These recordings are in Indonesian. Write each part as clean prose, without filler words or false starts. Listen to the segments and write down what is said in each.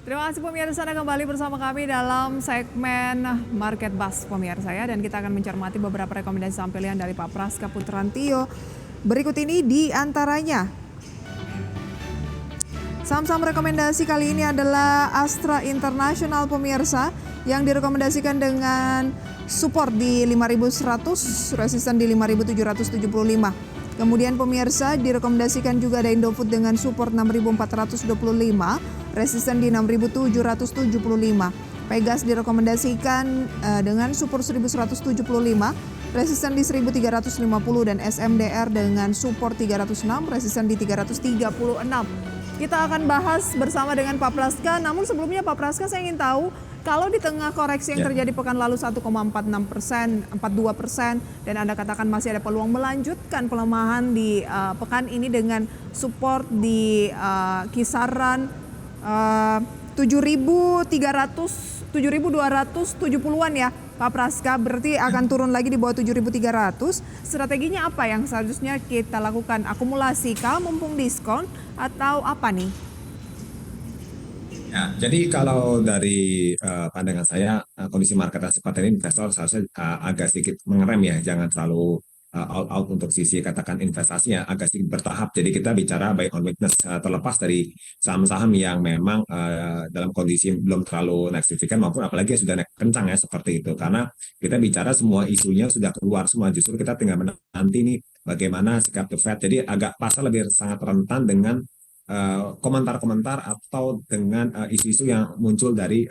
Terima kasih pemirsa, Anda kembali bersama kami dalam segmen Market Buzz pemirsa ya. Dan kita akan mencermati beberapa rekomendasi saham pilihan dari Pak Praska Putrantio. Berikut ini di antaranya. Saham-saham rekomendasi kali ini adalah Astra International pemirsa yang direkomendasikan dengan support di 5.100, resisten di 5.775. Kemudian pemirsa direkomendasikan juga ada Indofood dengan support 6.425, resisten di 6.775. Pegas direkomendasikan dengan support 1.175, resisten di 1.350 dan SMDR dengan support 306, resisten di 336. Kita akan bahas bersama dengan Pak Praska. Namun sebelumnya Pak Praska, saya ingin tahu kalau di tengah koreksi yang terjadi pekan lalu 1,46%, 42%, dan Anda katakan masih ada peluang melanjutkan pelemahan di pekan ini dengan support di kisaran 7.270-an ya Pak Praska, berarti akan turun lagi di bawah 7.300. Strateginya apa yang seharusnya kita lakukan? Akumulasi kah, mumpung diskon, atau apa nih? Ya, jadi kalau dari pandangan saya kondisi market seperti ini investor seharusnya agak sedikit mengerem ya, jangan terlalu all out untuk sisi katakan investasinya, agak sedikit bertahap. Jadi kita bicara buy on weakness terlepas dari saham-saham yang memang dalam kondisi belum terlalu naik signifikan maupun apalagi sudah naik kencang ya seperti itu. Karena kita bicara semua isunya sudah keluar semua, justru kita tinggal menanti nih bagaimana sikap The Fed. Jadi agak pasar lebih sangat rentan dengan komentar-komentar atau dengan isu-isu yang muncul dari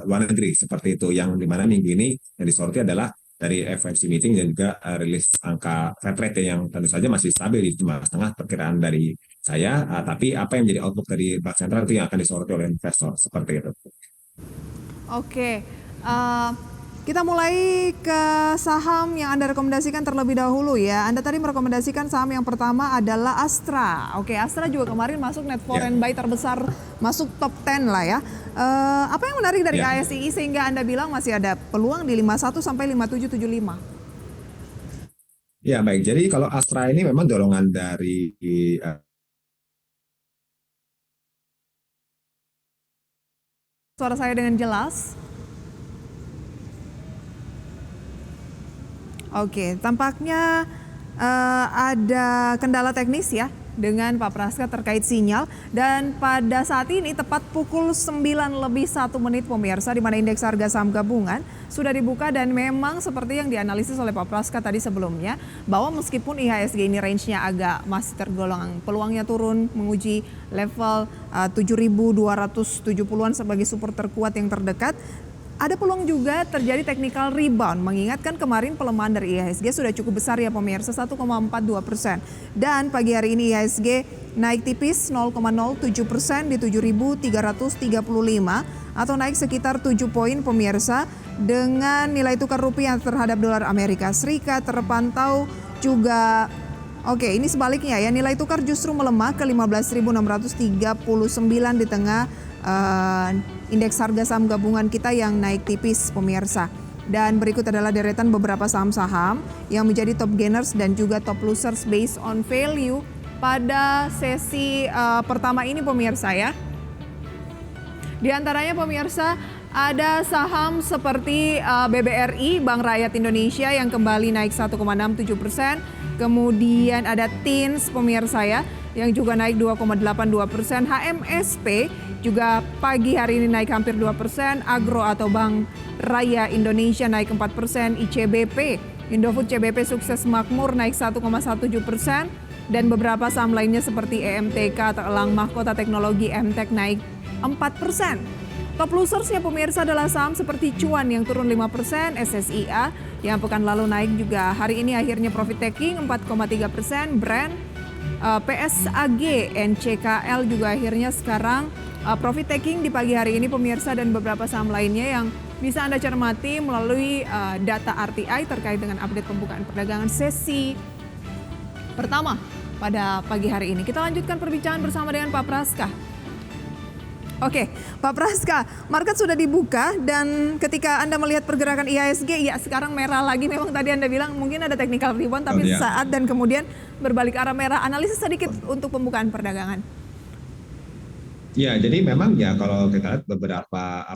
luar negeri seperti itu, yang dimana minggu ini yang disoroti adalah dari FOMC meeting dan juga rilis angka Fed rate yang tentu saja masih stabil di 5,5 perkiraan dari saya, tapi apa yang menjadi outlook dari Bank Sentral itu yang akan disoroti oleh investor seperti itu. Oke, kita mulai ke saham yang Anda rekomendasikan terlebih dahulu ya. Anda tadi merekomendasikan saham yang pertama adalah Astra. Oke, Astra juga kemarin masuk net foreign buy terbesar, masuk top 10 lah ya. Apa yang menarik dari ASI sehingga Anda bilang masih ada peluang di 51 sampai 5775? Ya baik, jadi kalau Astra ini memang dorongan dari Suara saya dengan jelas? Oke, tampaknya ada kendala teknis ya dengan Pak Praska terkait sinyal, dan pada saat ini tepat pukul 9:01 pemirsa, di mana indeks harga saham gabungan sudah dibuka dan memang seperti yang dianalisis oleh Pak Praska tadi sebelumnya, bahwa meskipun IHSG ini range-nya agak masih tergolong peluangnya turun menguji level 7.270-an sebagai support terkuat yang terdekat, ada peluang juga terjadi technical rebound, mengingatkan kemarin pelemahan dari IHSG sudah cukup besar ya pemirsa, 1,42%. Dan pagi hari ini IHSG naik tipis 0,07% di 7.335 atau naik sekitar 7 poin pemirsa, dengan nilai tukar rupiah terhadap dolar Amerika Serikat terpantau juga ini sebaliknya ya, nilai tukar justru melemah ke 15.639 di tengah indeks harga saham gabungan kita yang naik tipis pemirsa. Dan berikut adalah deretan beberapa saham-saham yang menjadi top gainers dan juga top losers based on value pada sesi pertama ini pemirsa ya. Di antaranya pemirsa ada saham seperti BBRI, Bank Rakyat Indonesia yang kembali naik 1,67%. Kemudian ada TINS pemirsa ya, yang juga naik 2,82%. HMSP juga pagi hari ini naik hampir 2%. Agro atau Bank Raya Indonesia naik 4%. ICBP, Indofood CBP Sukses Makmur naik 1,17%. Dan beberapa saham lainnya seperti EMTK atau Elang Mahkota Teknologi MTEK naik 4%. Top losersnya pemirsa adalah saham seperti Cuan yang turun 5%, SSIA yang pekan lalu naik juga hari ini akhirnya profit taking 4,3%, Brand, PSAG, NCKL juga akhirnya sekarang profit taking di pagi hari ini pemirsa, dan beberapa saham lainnya yang bisa Anda cermati melalui data RTI terkait dengan update pembukaan perdagangan sesi pertama pada pagi hari ini. Kita lanjutkan perbincangan bersama dengan Pak Praska. Oke, Pak Praska, market sudah dibuka dan ketika Anda melihat pergerakan IHSG, ya sekarang merah lagi. Memang tadi Anda bilang mungkin ada technical rebound, tapi saat dan kemudian berbalik arah merah. Analisis sedikit untuk pembukaan perdagangan. Ya, jadi memang ya kalau kita lihat beberapa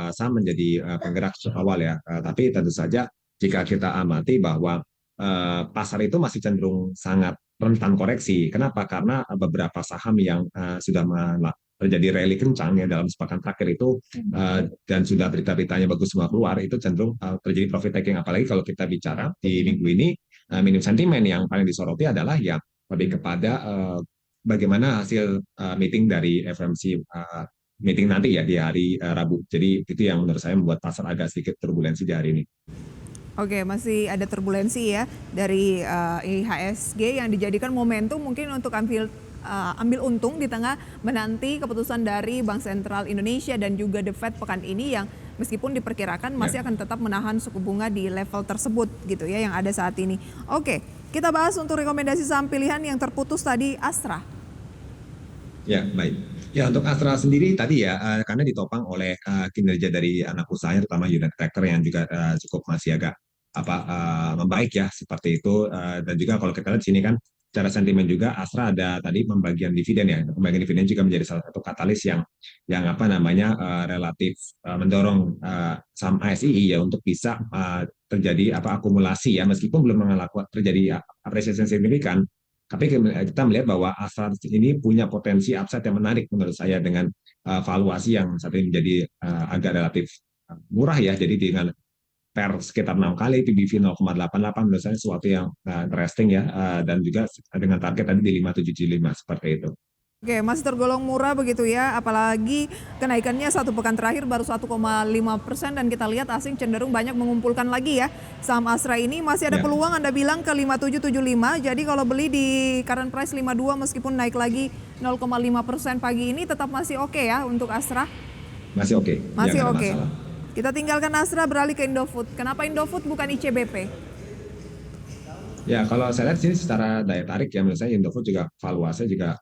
saham menjadi penggerak awal ya. Tapi tentu saja jika kita amati bahwa pasar itu masih cenderung sangat rentan koreksi. Kenapa? Karena beberapa saham yang sudah terjadi rally kencang ya dalam sepekan terakhir itu dan sudah berita-beritanya bagus semua keluar itu cenderung terjadi profit taking. Apalagi kalau kita bicara di minggu ini minimum sentimen yang paling disoroti adalah yang lebih kepada bagaimana hasil meeting dari FMC meeting nanti ya di hari Rabu. Jadi itu yang menurut saya membuat pasar agak sedikit turbulensi di hari ini. Oke, masih ada turbulensi ya dari IHSG yang dijadikan momentum mungkin untuk ambil untung di tengah menanti keputusan dari Bank Sentral Indonesia dan juga The Fed pekan ini yang meskipun diperkirakan masih akan tetap menahan suku bunga di level tersebut gitu ya yang ada saat ini. Oke, kita bahas untuk rekomendasi saham pilihan yang terputus tadi Astra. Ya, baik. Ya, untuk Astra sendiri tadi ya, karena ditopang oleh kinerja dari anak usahanya, terutama unit tracker yang juga cukup masih agak membaik ya, seperti itu. Dan juga kalau kita lihat di sini kan, secara sentimen juga Astra ada tadi pembagian dividen ya. Pembagian dividen juga menjadi salah satu katalis yang relatif mendorong saham ASI ya untuk bisa terjadi akumulasi ya, meskipun belum terjadi apresiasi signifikan. Tapi kita melihat bahwa Astra ini punya potensi upside yang menarik menurut saya dengan valuasi yang saat ini menjadi agak relatif murah ya. Jadi dengan per sekitar 6 kali, PBV 0,88 menurut saya sesuatu yang interesting ya. Dan juga dengan target tadi di 5,775 seperti itu. Oke, masih tergolong murah begitu ya, apalagi kenaikannya satu pekan terakhir baru 1,5% dan kita lihat asing cenderung banyak mengumpulkan lagi ya. Saham Astra ini masih ada peluang Anda bilang ke 5775, jadi kalau beli di current price 52 meskipun naik lagi 0,5% pagi ini tetap masih oke ya untuk Astra? Masih oke. Masih ya, oke. masalah. Kita tinggalkan Astra beralih ke Indofood. Kenapa Indofood bukan ICBP? Ya, kalau saya lihat sini secara daya tarik ya menurut saya Indofood juga valuasinya juga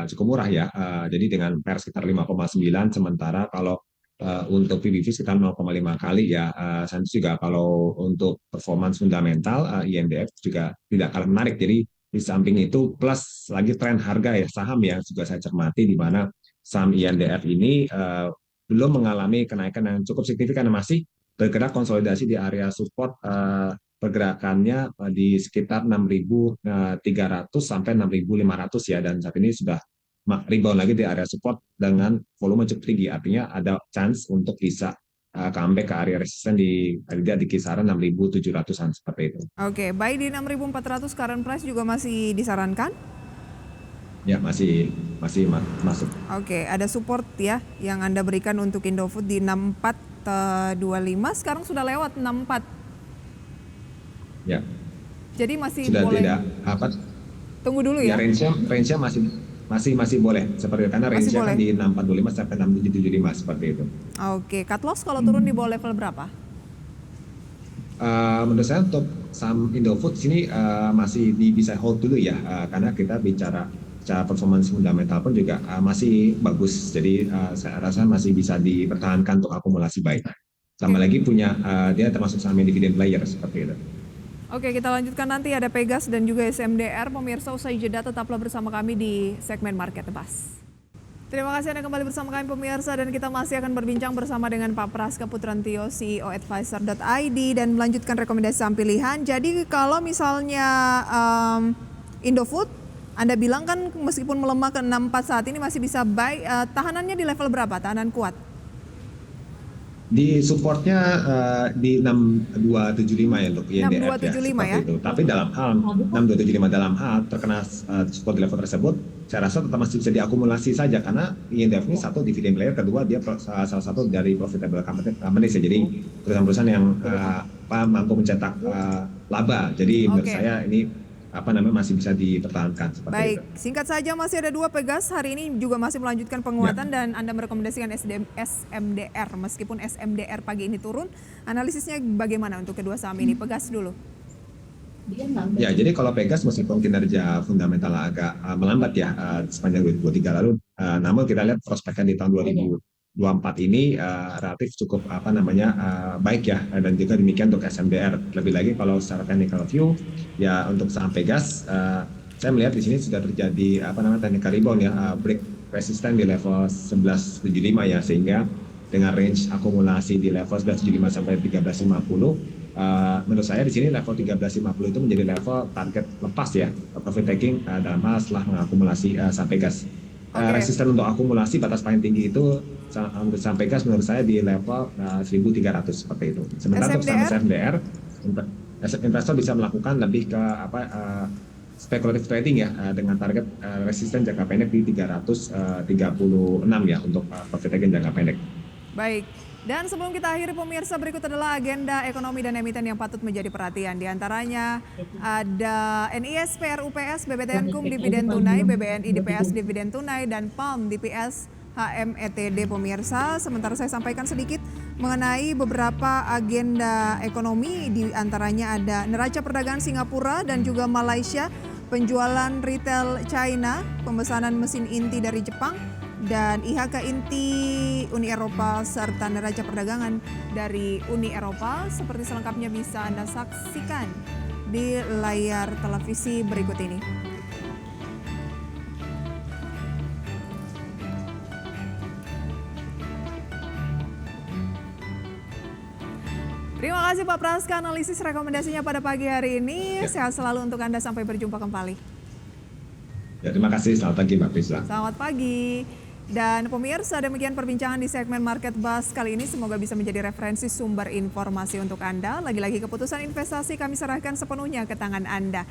cukup murah ya. Jadi dengan PER sekitar 5,9 sementara kalau untuk PBV sekitar 0,5 kali ya. Saya juga kalau untuk performance fundamental INDF juga tidak kalah menarik. Jadi di samping itu plus lagi tren harga ya saham yang juga saya cermati di mana saham INDF ini belum mengalami kenaikan yang cukup signifikan, masih bergerak konsolidasi di area support pergerakannya di sekitar 6.300 sampai 6.500 ya, dan saat ini sudah rebound lagi di area support dengan volume cukup tinggi, artinya ada chance untuk bisa comeback ke area resisten di kisaran 6.700-an seperti itu. Oke, buy di 6.400 current price juga masih disarankan? Ya, masih masuk. Oke, ada support ya yang Anda berikan untuk Indofood di 6425, sekarang sudah lewat 64. Ya. Jadi masih sudah boleh. Tidak Tunggu dulu ya. Range-nya masih boleh seperti itu, karena range-nya kan di 6425 sampai 6775 seperti itu. Oke, cut loss kalau turun di bawah level berapa? Menurut saya untuk saham Indofood sini masih bisa hold dulu ya, karena kita bicara performance fundamental pun juga masih bagus. Jadi saya rasa masih bisa dipertahankan untuk akumulasi baik. Tambah lagi punya dia termasuk saham dividend player seperti itu. Oke, kita lanjutkan nanti ada Pegas dan juga SMDR. Pemirsa, usai jeda tetaplah bersama kami di segmen Market Tebas. Terima kasih Anda kembali bersama kami pemirsa, dan kita masih akan berbincang bersama dengan Pak Praska Putrantio, CEO Advisor.id, dan melanjutkan rekomendasi saham pilihan. Jadi kalau misalnya Indofood, Anda bilang kan meskipun melemah ke 64 saat ini masih bisa buy, tahanannya di level berapa, tahanan kuat? Di supportnya di 6275 ya untuk INDF 6275 ya. Itu. Tapi dalam hal 6275 dalam hal terkena support di level tersebut, saya rasa tetap masih bisa diakumulasi saja, karena INDF ini satu dividen player, kedua dia salah satu dari profitable company ya. Jadi perusahaan-perusahaan yang mampu mencetak laba. Jadi menurut saya ini masih bisa dipertahankan seperti Baik, itu. Singkat saja masih ada dua Pegas hari ini juga masih melanjutkan penguatan dan Anda merekomendasikan SMDR meskipun SMDR pagi ini turun. Analisisnya bagaimana untuk kedua saham ini? Pegas dulu. Ya, jadi kalau Pegas meskipun kinerja fundamental agak melambat ya sepanjang 2023 lalu, namun kita lihat prospeknya di tahun 2024 ini relatif cukup baik ya, dan juga demikian untuk SMDR. Lebih lagi kalau secara technical view ya untuk saham Pegas saya melihat di sini sudah terjadi technical rebound ya, break resisten di level 1175 ya, sehingga dengan range akumulasi di level 1175 sampai 1350, menurut saya di sini level 1350 itu menjadi level target lepas ya, profit taking dalam hal setelah mengakumulasi sampai gas. Oke. Resisten untuk akumulasi batas paling tinggi itu untuk sampai gas menurut saya di level 1300 seperti itu. Sementara untuk saham SMDR? SMDR, investor bisa melakukan lebih ke spekulatif trading ya, dengan target resisten jangka pendek di 336 ya untuk profit taking jangka pendek. Baik. Dan sebelum kita akhiri pemirsa, berikut adalah agenda ekonomi dan emiten yang patut menjadi perhatian. Di antaranya ada NIS, PRUPS, BBTN KUM dividen tunai, BBNI DPS dividen tunai, dan PALM DPS HMETD pemirsa. Sementara saya sampaikan sedikit mengenai beberapa agenda ekonomi, di antaranya ada neraca perdagangan Singapura dan juga Malaysia, penjualan retail China, pemesanan mesin inti dari Jepang, dan IHK inti Uni Eropa serta neraca perdagangan dari Uni Eropa. Seperti selengkapnya bisa Anda saksikan di layar televisi berikut ini. Terima kasih Pak Praska analisis rekomendasinya pada pagi hari ini. Sehat selalu untuk Anda, sampai berjumpa kembali. Ya, terima kasih, selamat pagi Mbak Prisla. Selamat pagi. Dan pemirsa, demikian perbincangan di segmen Market Buzz kali ini. Semoga bisa menjadi referensi sumber informasi untuk Anda. Lagi-lagi keputusan investasi kami serahkan sepenuhnya ke tangan Anda.